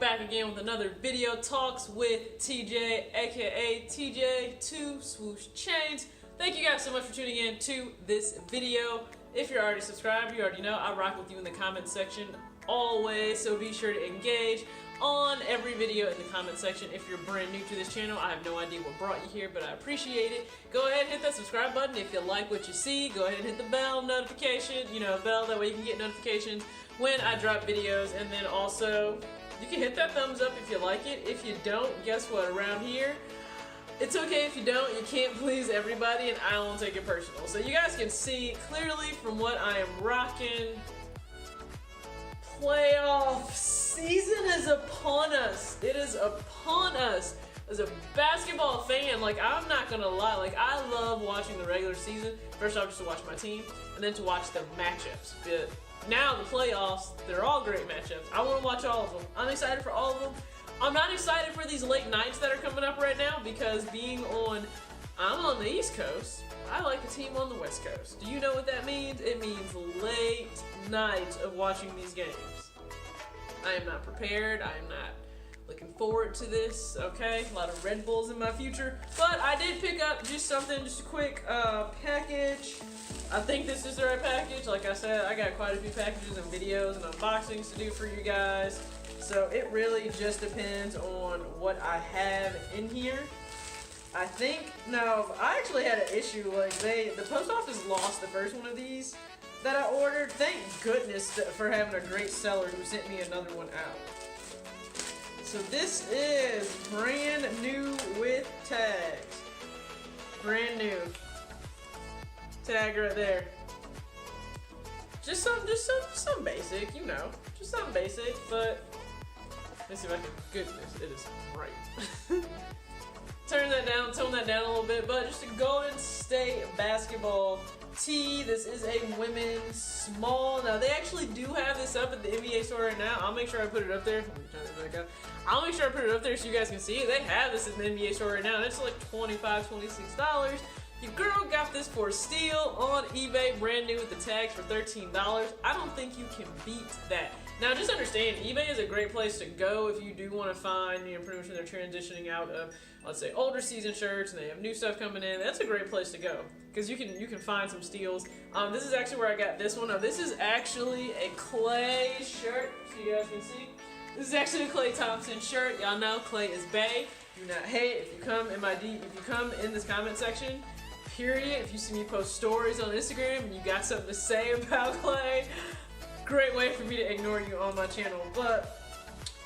back again with another video talks with TJ, aka TJ2 Swoosh Chains. Thank you guys so much for tuning in to this video. If you're already subscribed, you already know I rock with you in the comment section always, so be sure to engage on every video in the comment section. If you're brand new to this channel, I have no idea what brought you here, but I appreciate it. Go ahead and hit that subscribe button if you like what you see. Go ahead and hit the bell notification, bell, that way you can get notifications when I drop videos. And then also, you can hit that thumbs up if you like it. If you don't, guess what, around here, it's okay if you don't. You can't please everybody, and I won't take it personal. So you guys can see clearly from what I am rocking. Playoff season is upon us. It is upon us. As a basketball fan, I'm not gonna lie, I love watching the regular season. First off, just to watch my team, and then to watch the matchups. But now the playoffs, they're all great matchups. I want to watch all of them. I'm excited for all of them. I'm not excited for these late nights that are coming up right now because I'm on the East Coast. I like a team on the West Coast. Do you know what that means? It means late night of watching these games. I am not prepared. I am not looking forward to this, okay? A lot of Red Bulls in my future. But I did pick up just a quick package. I think this is the right package. Like I said, I got quite a few packages and videos and unboxings to do for you guys. So it really just depends on what I have in here. I actually had an issue, the post office lost the first one of these that I ordered. Thank goodness for having a great seller who sent me another one out. So this is brand new with tags. Brand new. Tag right there. Just some basic, just something basic, but let's see if I can, goodness, it is bright. Tone that down a little bit, but just a Golden State basketball tee. This is a women's small. Now, they actually do have this up at the NBA store right now. I'll make sure I put it up there. Let me turn this back up. I'll make sure I put it up there so you guys can see it. They have this in the NBA store right now, and it's like $25, $26. Your girl got this for a steal on eBay, brand new with the tags for $13. I don't think you can beat that. Now, just understand, eBay is a great place to go if you do want to find, pretty much when they're transitioning out of, let's say, older season shirts and they have new stuff coming in. That's a great place to go because you can find some steals. This is actually where I got this one. Now, this is actually a Klay shirt, so you guys can see. This is actually a Klay Thompson shirt. Y'all know Klay is bae. Do not hate if you come in this comment section. Period. If you see me post stories on Instagram and you got something to say about Klay, great way for me to ignore you on my channel. But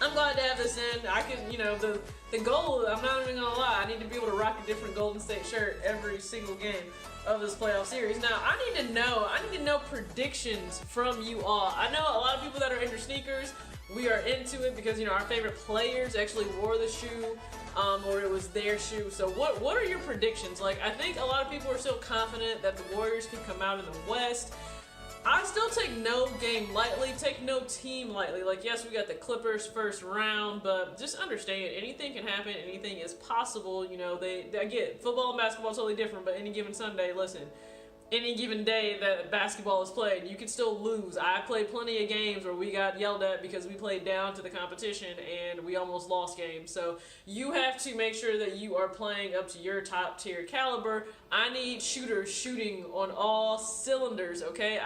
I'm glad to have this in. I can, the goal, I'm not even gonna lie, I need to be able to rock a different Golden State shirt every single game of this playoff series. Now, I need to know predictions from you all. I know a lot of people that are into sneakers, we are into it because, our favorite players actually wore the shoe. Or it was their shoe. So what are your predictions? I think a lot of people are still confident that the Warriors can come out in the West. I still take no game lightly, take no team lightly. Yes, we got the Clippers first round, but just understand, anything can happen, anything is possible. I get football and basketball is totally different, but any given Sunday, listen, any given day that basketball is played, you can still lose. I played plenty of games where we got yelled at because we played down to the competition and we almost lost games. So you have to make sure that you are playing up to your top tier caliber. I need shooters shooting on all cylinders, okay?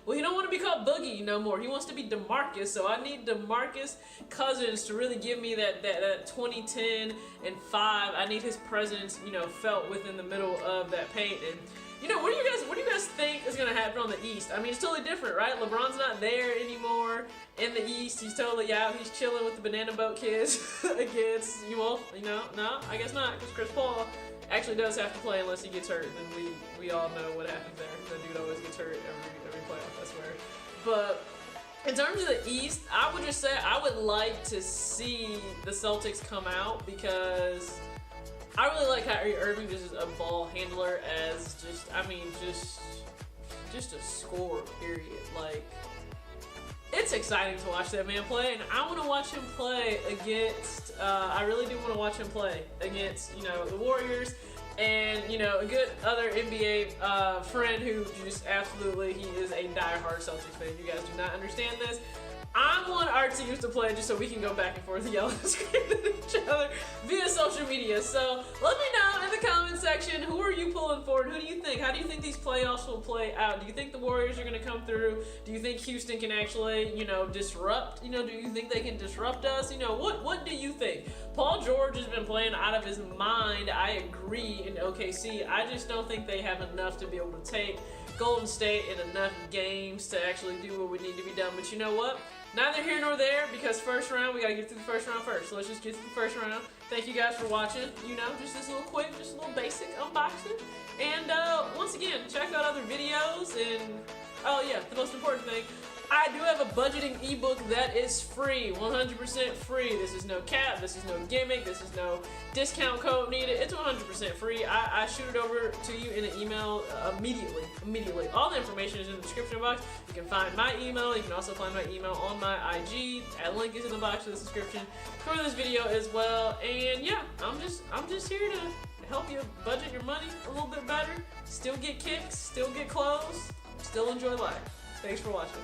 Well, he don't want to be called Boogie no more. He wants to be DeMarcus, so I need DeMarcus Cousins to really give me that 2010 and 5. I need his presence, felt within the middle of that paint. And what do you guys think is gonna happen on the East? It's totally different, right? LeBron's not there anymore in the East. He's totally out. He's chilling with the banana boat kids against no, I guess not, because Chris Paul actually does have to play unless he gets hurt. And then we all know what happens there. That dude always gets hurt every playoff, I swear. But in terms of the East, I would just say I would like to see the Celtics come out because I really like Kyrie Irving just as a ball handler, as just a scorer, period. It's exciting to watch that man play, and I want to watch him play against, I really do want to watch him play against, the Warriors and you know, a good other NBA friend who just absolutely, he is a diehard Celtics fan. You guys do not understand this. I want our teams to play just so we can go back and forth yelling and screaming at each other via social media. So let me know in the comment section, who are you pulling for and who do you think? How do you think these playoffs will play out? Do you think the Warriors are going to come through? Do you think Houston can actually, you know, disrupt? You know, do you think they can disrupt us? You know, what do you think? Paul George has been playing out of his mind. I agree in OKC. I just don't think they have enough to be able to take Golden State in enough games to actually do what we need to be done. But you know what? Neither here nor there, because first round, we gotta get through the first round first. So let's just get through the first round. Thank you guys for watching. You know, just this little quick, just a little basic unboxing. And once again, check out other videos. And oh yeah, the most important thing, I do have a budgeting ebook that is free, 100% free. This is no cap, this is no gimmick, this is no discount code needed. It's 100% free. I shoot it over to you in an email immediately. All the information is in the description box. You can find my email. You can also find my email on my IG. That link is in the box of the description for this video as well. And yeah, I'm just here to help you budget your money a little bit better. Still get kicks, still get clothes, still enjoy life. Thanks for watching.